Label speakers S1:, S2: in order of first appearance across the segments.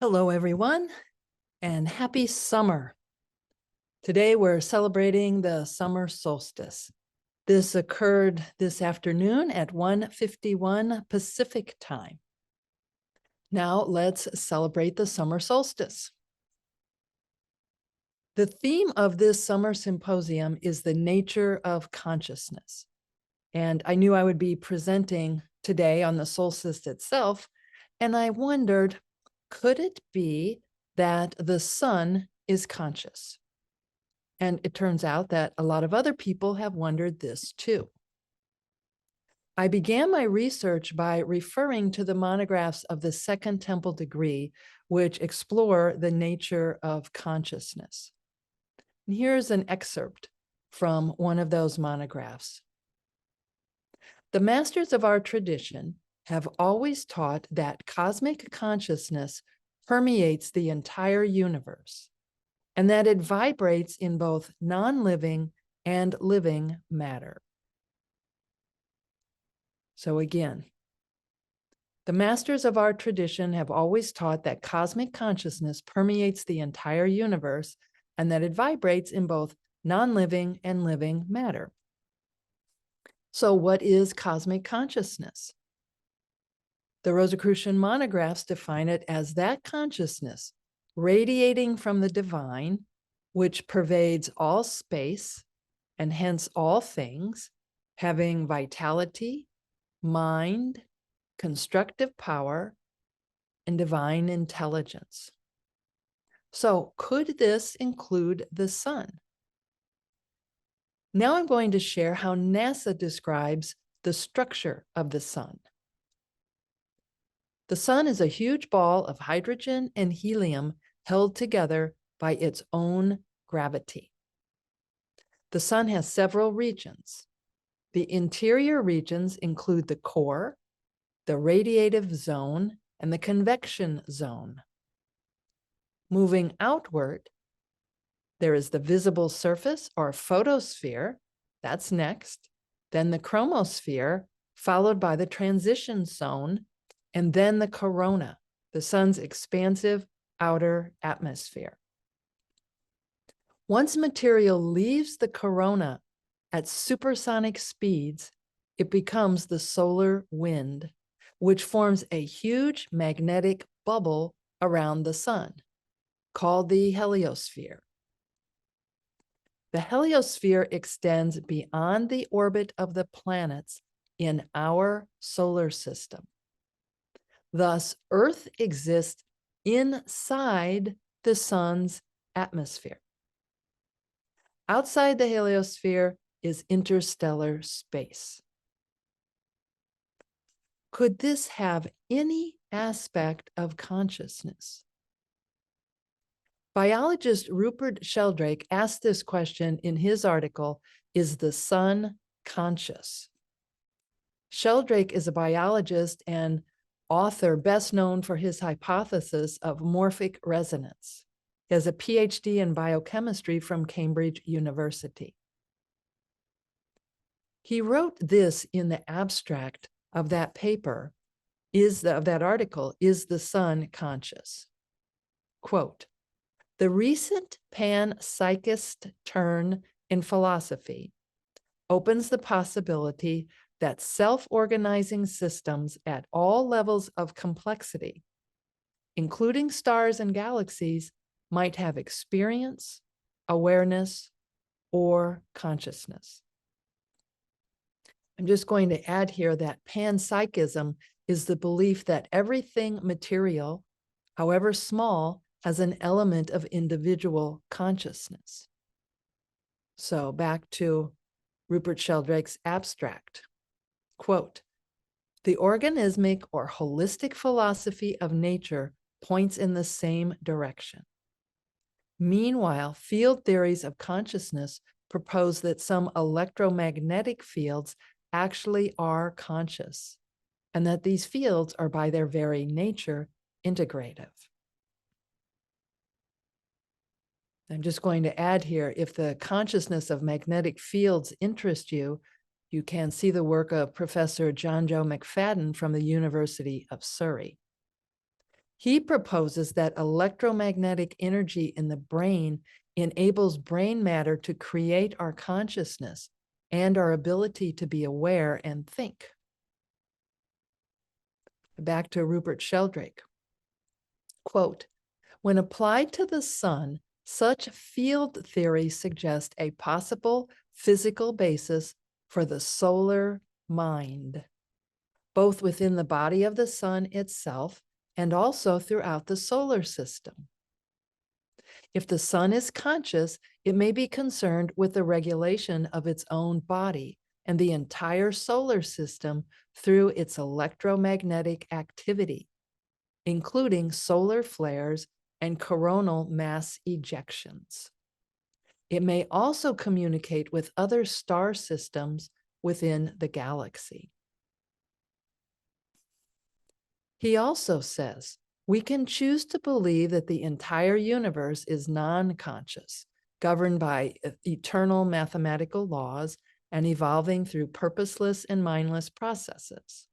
S1: Hello, everyone, and happy summer. Today, we're celebrating the summer solstice. This occurred this afternoon at 1:51 Pacific time. Now, let's celebrate the summer solstice. The theme of this summer symposium is the nature of consciousness. And I knew I would be presenting today on the solstice itself, and I wondered, could it be that the sun is conscious? And it turns out that a lot of other people have wondered this too. I began my research by referring to the monographs of the Second Temple degree, which explore the nature of consciousness. And here's an excerpt from one of those monographs. The masters of our tradition have always taught that cosmic consciousness permeates the entire universe, and that it vibrates in both non-living and living matter. So again, the masters of our tradition have always taught that cosmic consciousness permeates the entire universe and that it vibrates in both non-living and living matter. So what is cosmic consciousness? The Rosicrucian monographs define it as that consciousness radiating from the divine, which pervades all space and hence all things, having vitality, mind, constructive power, and divine intelligence. So, could this include the sun? Now I'm going to share how NASA describes the structure of the sun. The sun is a huge ball of hydrogen and helium held together by its own gravity. The sun has several regions. The interior regions include the core, the radiative zone, and the convection zone. Moving outward, there is the visible surface or photosphere, that's next, then the chromosphere, followed by the transition zone, and then the corona, the sun's expansive outer atmosphere. Once material leaves the corona at supersonic speeds, it becomes the solar wind, which forms a huge magnetic bubble around the sun, called the heliosphere. The heliosphere extends beyond the orbit of the planets in our solar system. Thus, Earth exists inside the sun's atmosphere. Outside the heliosphere is interstellar space. Could this have any aspect of consciousness? Biologist Rupert Sheldrake asked this question in his article, "Is the Sun Conscious?" Sheldrake is a biologist and author best known for his hypothesis of morphic resonance. He has a PhD in biochemistry from Cambridge University. He wrote this in the abstract of that paper, of that article, "Is the Sun Conscious?" Quote, "The recent panpsychist turn in philosophy opens the possibility that self-organizing systems at all levels of complexity, including stars and galaxies, might have experience, awareness, or consciousness." I'm just going to add here that panpsychism is the belief that everything material, however small, has an element of individual consciousness. So back to Rupert Sheldrake's abstract. Quote, "The organismic or holistic philosophy of nature points in the same direction. Meanwhile, field theories of consciousness propose that some electromagnetic fields actually are conscious, and that these fields are by their very nature integrative." I'm just going to add here, if the consciousness of magnetic fields interests you, you can see the work of Professor John Joe McFadden from the University of Surrey. He proposes that electromagnetic energy in the brain enables brain matter to create our consciousness and our ability to be aware and think. Back to Rupert Sheldrake. Quote, when applied to the sun, such field theory suggests a possible physical basis for the solar mind, both within the body of the sun itself and also throughout the solar system. If the sun is conscious, it may be concerned with the regulation of its own body and the entire solar system through its electromagnetic activity, including solar flares and coronal mass ejections. It may also communicate with other star systems within the galaxy. He also says, we can choose to believe that the entire universe is non-conscious, governed by eternal mathematical laws and evolving through purposeless and mindless processes.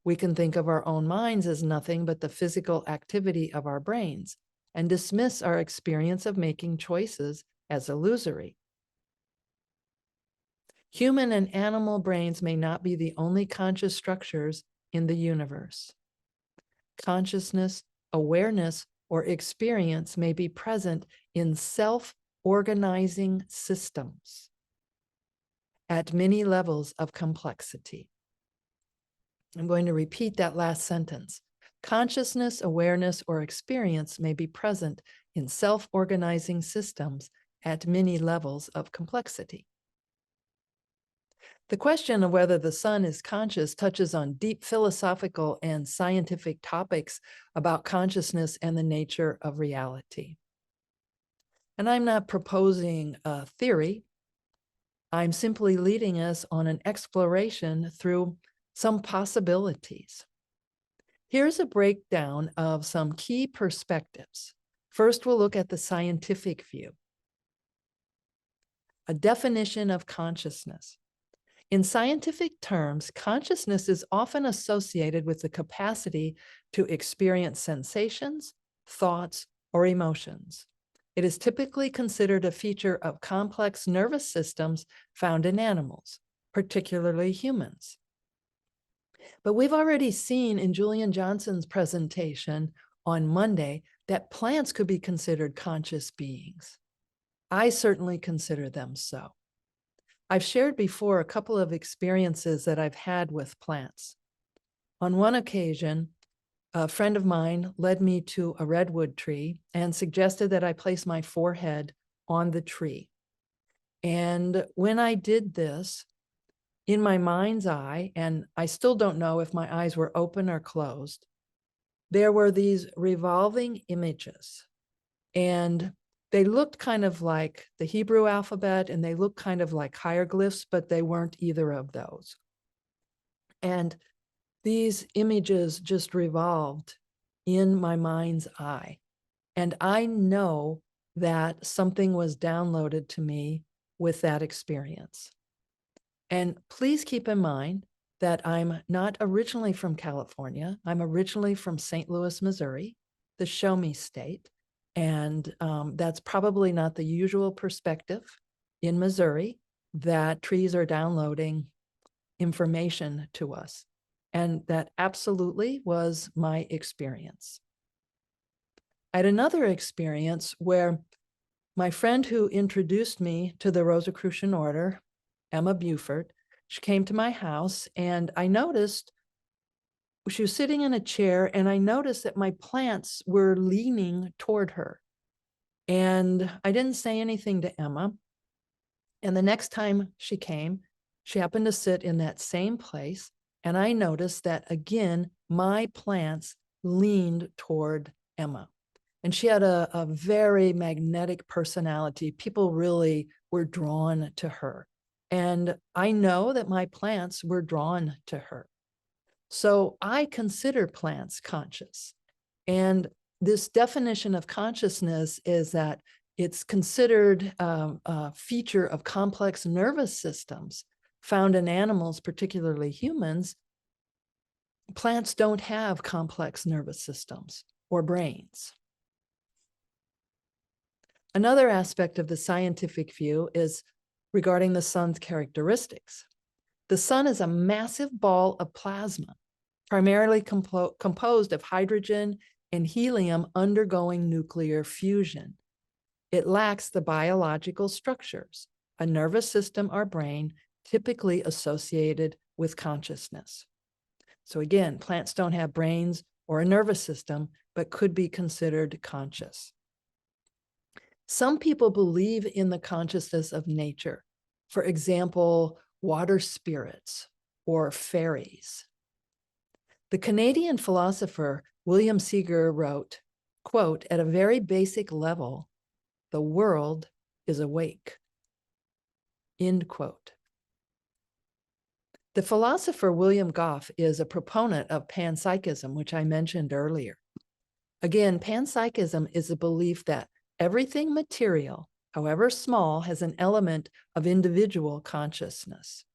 S1: We can think of our own minds as nothing but the physical activity of our brains and dismiss our experience of making choices as illusory. Human and animal brains may not be the only conscious structures in the universe. Consciousness, awareness, or experience may be present in self-organizing systems at many levels of complexity. I'm going to repeat that last sentence. Consciousness, awareness, or experience may be present in self-organizing systems at many levels of complexity. The question of whether the sun is conscious touches on deep philosophical and scientific topics about consciousness and the nature of reality. And I'm not proposing a theory. I'm simply leading us on an exploration through some possibilities. Here's a breakdown of some key perspectives. First, we'll look at the scientific view. A definition of consciousness. In scientific terms, consciousness is often associated with the capacity to experience sensations, thoughts, or emotions. It is typically considered a feature of complex nervous systems found in animals, particularly humans. But we've already seen in Julian Johnson's presentation on Monday that plants could be considered conscious beings. I certainly consider them so. I've shared before a couple of experiences that I've had with plants. On one occasion, a friend of mine led me to a redwood tree and suggested that I place my forehead on the tree. And when I did this, in my mind's eye, and I still don't know if my eyes were open or closed, there were these revolving images. And they looked kind of like the Hebrew alphabet, and they looked kind of like hieroglyphs, but they weren't either of those. And these images just revolved in my mind's eye. And I know that something was downloaded to me with that experience. And please keep in mind that I'm not originally from California. I'm originally from St. Louis, Missouri, the show me state. And that's probably not the usual perspective in Missouri, that trees are downloading information to us. And that absolutely was my experience. I had another experience where my friend who introduced me to the Rosicrucian order, Emma Buford, she came to my house, and I noticed she was sitting in a chair, and I noticed that my plants were leaning toward her. And I didn't say anything to Emma. And the next time she came, she happened to sit in that same place. And I noticed that, again, my plants leaned toward Emma. And she had a very magnetic personality. People really were drawn to her. And I know that my plants were drawn to her. So I consider plants conscious. And this definition of consciousness is that it's considered a feature of complex nervous systems found in animals, particularly humans. Plants don't have complex nervous systems or brains. Another aspect of the scientific view is regarding the sun's characteristics. The sun is a massive ball of plasma, primarily composed of hydrogen and helium undergoing nuclear fusion. It lacks the biological structures, a nervous system or brain typically associated with consciousness. So again, plants don't have brains or a nervous system, but could be considered conscious. Some people believe in the consciousness of nature. For example, water spirits or fairies. The Canadian philosopher William Seeger wrote, quote, "At a very basic level, the world is awake," end quote. The philosopher William Goff is a proponent of panpsychism, which I mentioned earlier. Again, panpsychism is a belief that everything material, however small, has an element of individual consciousness.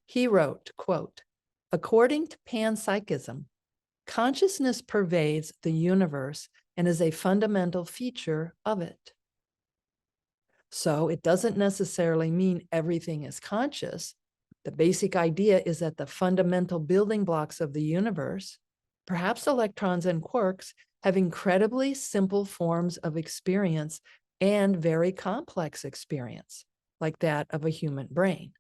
S1: He wrote, quote, "According to panpsychism, consciousness pervades the universe and is a fundamental feature of it." So it doesn't necessarily mean everything is conscious. The basic idea is that the fundamental building blocks of the universe, perhaps electrons and quarks, have incredibly simple forms of experience and very complex experience, like that of a human brain.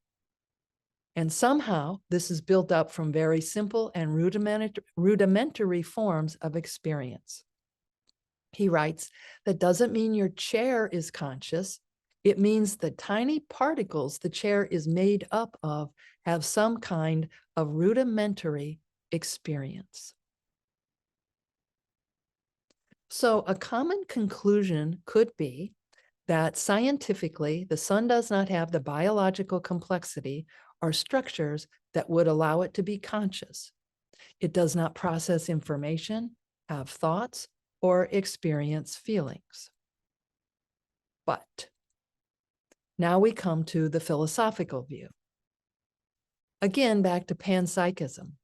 S1: And somehow this is built up from very simple and rudimentary forms of experience. He writes, "That doesn't mean your chair is conscious. It means the tiny particles the chair is made up of have some kind of rudimentary experience." So a common conclusion could be that scientifically, the sun does not have the biological complexity or structures that would allow it to be conscious. It does not process information, have thoughts, or experience feelings. But now we come to the philosophical view. Again, back to panpsychism.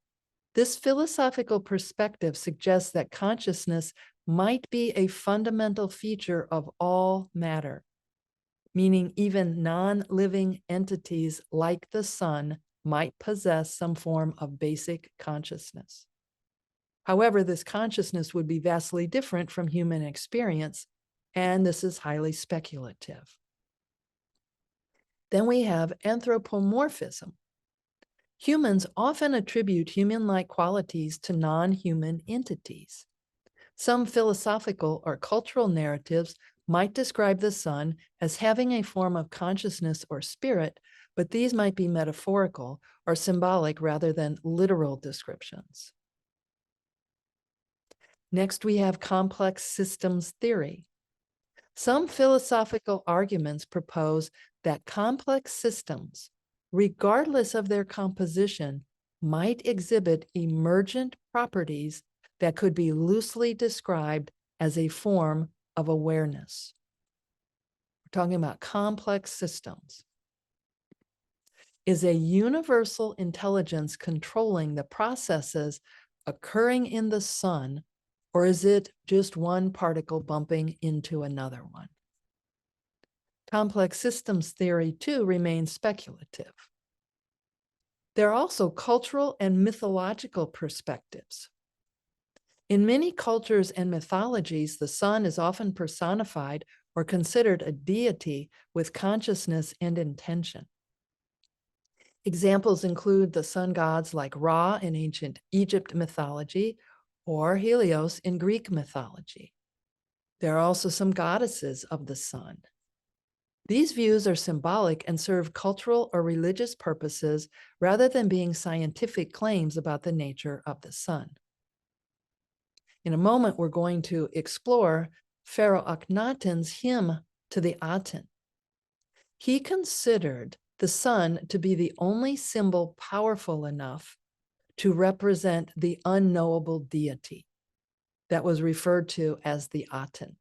S1: This philosophical perspective suggests that consciousness might be a fundamental feature of all matter, meaning even non-living entities like the sun might possess some form of basic consciousness. However, this consciousness would be vastly different from human experience, and this is highly speculative. Then we have anthropomorphism. Humans often attribute human-like qualities to non-human entities. Some philosophical or cultural narratives might describe the sun as having a form of consciousness or spirit, but these might be metaphorical or symbolic rather than literal descriptions. Next, we have complex systems theory. Some philosophical arguments propose that complex systems, regardless of their composition, might exhibit emergent properties that could be loosely described as a form of awareness. We're talking about complex systems. Is a universal intelligence controlling the processes occurring in the sun, or is it just one particle bumping into another one? Complex systems theory, too, remains speculative. There are also cultural and mythological perspectives. In many cultures and mythologies, the sun is often personified or considered a deity with consciousness and intention. Examples include the sun gods like Ra in ancient Egypt mythology or Helios in Greek mythology. There are also some goddesses of the sun. These views are symbolic and serve cultural or religious purposes rather than being scientific claims about the nature of the sun. In a moment, we're going to explore Pharaoh Akhenaten's hymn to the Aten. He considered the sun to be the only symbol powerful enough to represent the unknowable deity that was referred to as the Aten.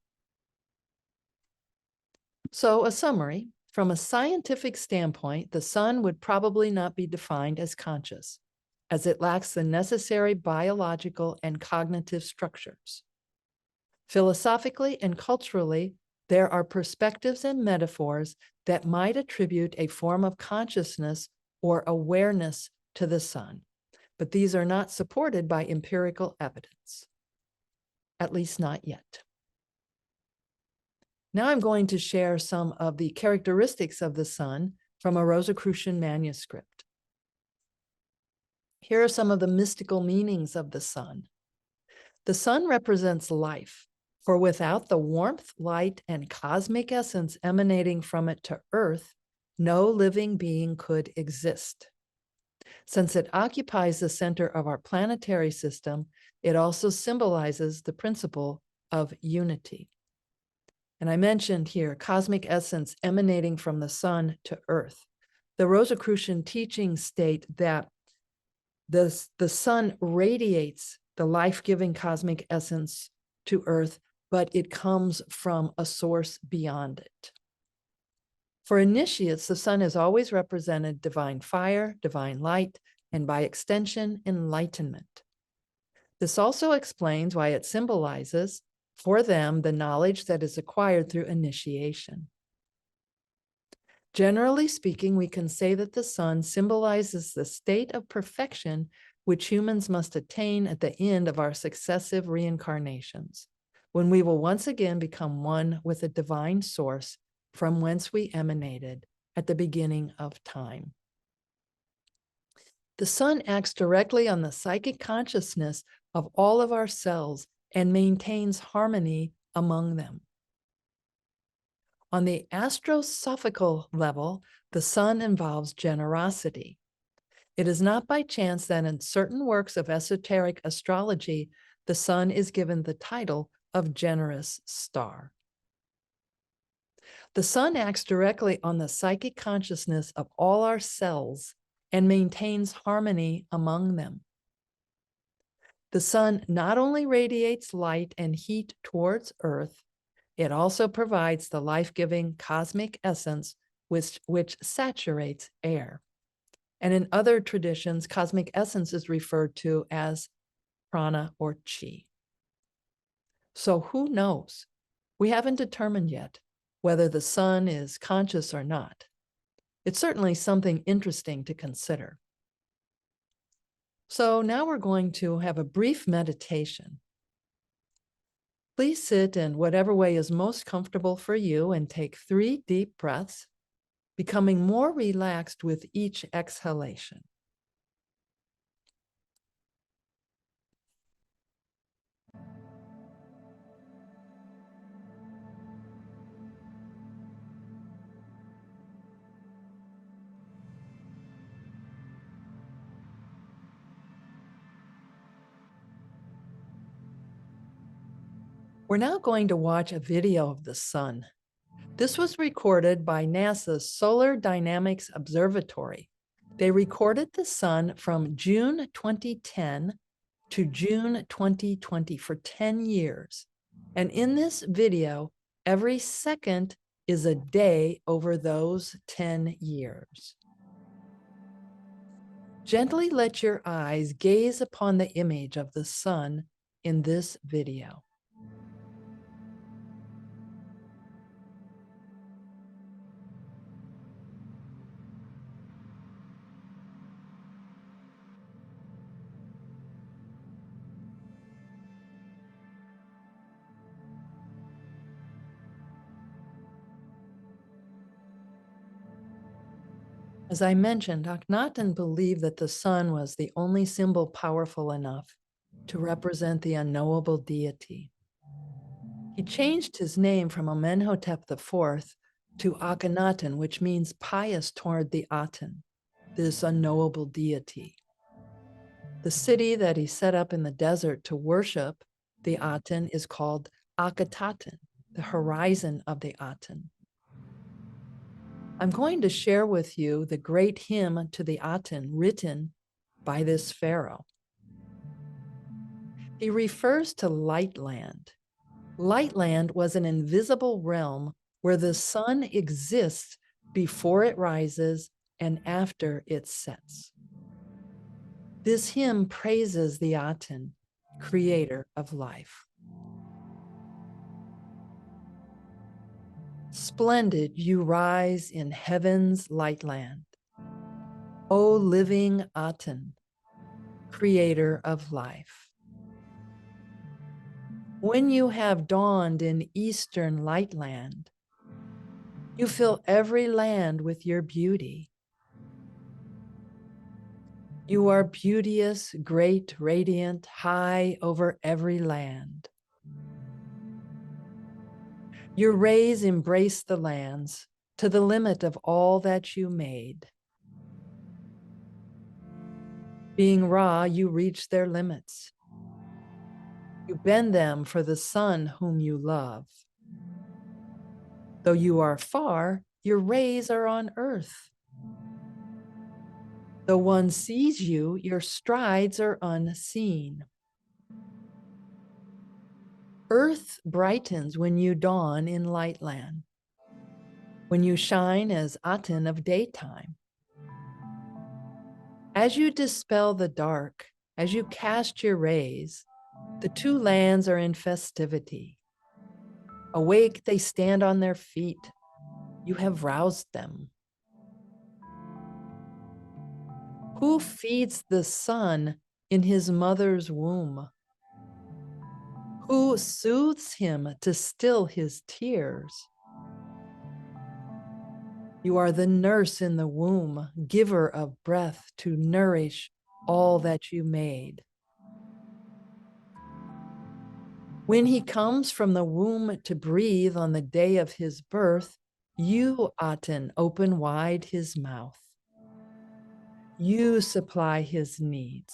S1: So, a summary: from a scientific standpoint, the sun would probably not be defined as conscious. as it lacks the necessary biological and cognitive structures. Philosophically and culturally, there are perspectives and metaphors that might attribute a form of consciousness or awareness to the sun, but these are not supported by empirical evidence, at least not yet. Now I'm going to share some of the characteristics of the sun from a Rosicrucian manuscript. Here are some of the mystical meanings of the sun. The sun represents life, for without the warmth, light, and cosmic essence emanating from it to Earth, no living being could exist. Since it occupies the center of our planetary system, it also symbolizes the principle of unity. And I mentioned here cosmic essence emanating from the sun to Earth. The Rosicrucian teachings state that the sun radiates the life-giving cosmic essence to Earth, but it comes from a source beyond it. For initiates, the sun has always represented divine fire, divine light, and by extension, enlightenment. This also explains why it symbolizes, for them, the knowledge that is acquired through initiation. Generally speaking, we can say that the sun symbolizes the state of perfection which humans must attain at the end of our successive reincarnations, when we will once again become one with a divine source from whence we emanated at the beginning of time. The sun acts directly on the psychic consciousness of all of our cells and maintains harmony among them. On the astrosophical level, the sun involves generosity. It is not by chance that in certain works of esoteric astrology, the sun is given the title of generous star. The sun acts directly on the psychic consciousness of all our cells and maintains harmony among them. The sun not only radiates light and heat towards Earth, it also provides the life-giving cosmic essence which saturates air. And in other traditions, cosmic essence is referred to as prana or chi. So who knows? We haven't determined yet whether the sun is conscious or not. It's certainly something interesting to consider. So now we're going to have a brief meditation. Please sit in whatever way is most comfortable for you and take 3 deep breaths, becoming more relaxed with each exhalation. We're now going to watch a video of the sun. This was recorded by NASA's Solar Dynamics Observatory. They recorded the sun from June 2010 to June 2020 for 10 years. And in this video, every second is a day over those 10 years. Gently let your eyes gaze upon the image of the sun in this video. As I mentioned, Akhenaten believed that the sun was the only symbol powerful enough to represent the unknowable deity. He changed his name from Amenhotep IV to Akhenaten, which means pious toward the Aten, this unknowable deity. The city that he set up in the desert to worship the Aten is called Akhetaten, the horizon of the Aten. I'm going to share with you the great hymn to the Aten written by this pharaoh. He refers to Lightland. Lightland was an invisible realm where the sun exists before it rises and after it sets. This hymn praises the Aten, creator of life. Splendid you rise in heaven's light land, O living Aten, creator of life. When you have dawned in eastern light land, you fill every land with your beauty. You are beauteous, great, radiant, high over every land. Your rays embrace the lands to the limit of all that you made. Being Ra, you reach their limits. You bend them for the sun whom you love. Though you are far, your rays are on earth. Though one sees you, your strides are unseen. Earth brightens when you dawn in Lightland, when you shine as Aten of daytime. As you dispel the dark, as you cast your rays, the two lands are in festivity. Awake, they stand on their feet. You have roused them. Who feeds the sun in his mother's womb? Who soothes him to still his tears? You are the nurse in the womb, giver of breath to nourish all that you made. When he comes from the womb to breathe on the day of his birth, you, Aten, open wide his mouth. You supply his needs.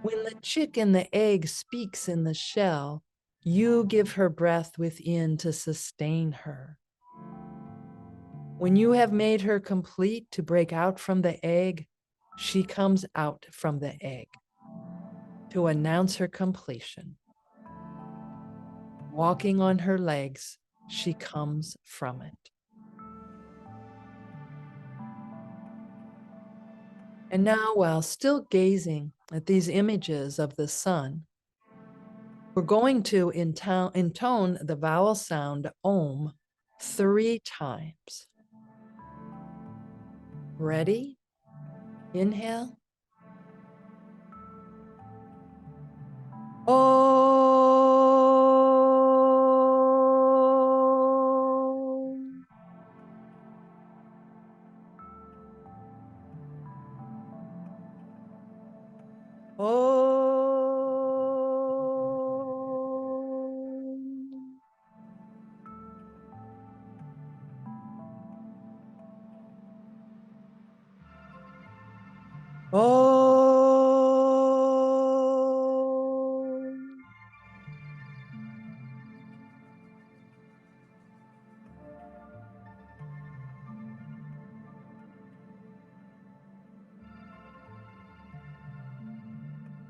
S1: When the chick in the egg speaks in the shell, you give her breath within to sustain her. When you have made her complete to break out from the egg, she comes out from the egg to announce her completion. Walking on her legs, she comes from it. And now, while still gazing at these images of the sun, we're going to intone the vowel sound Om 3 times. Ready? Inhale. Om. Om. Om.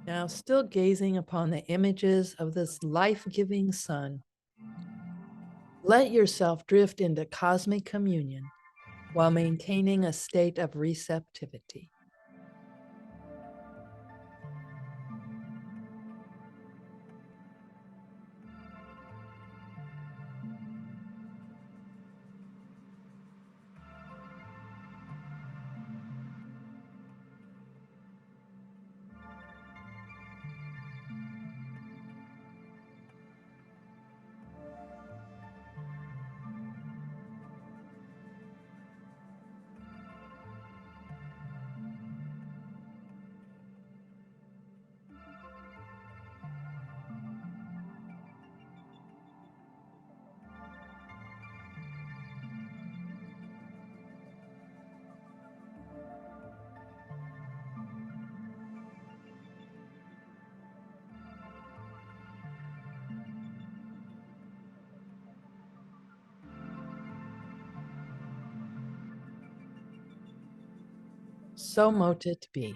S1: Now, still gazing upon the images of this life-giving sun, let yourself drift into cosmic communion while maintaining a state of receptivity. So mote it be.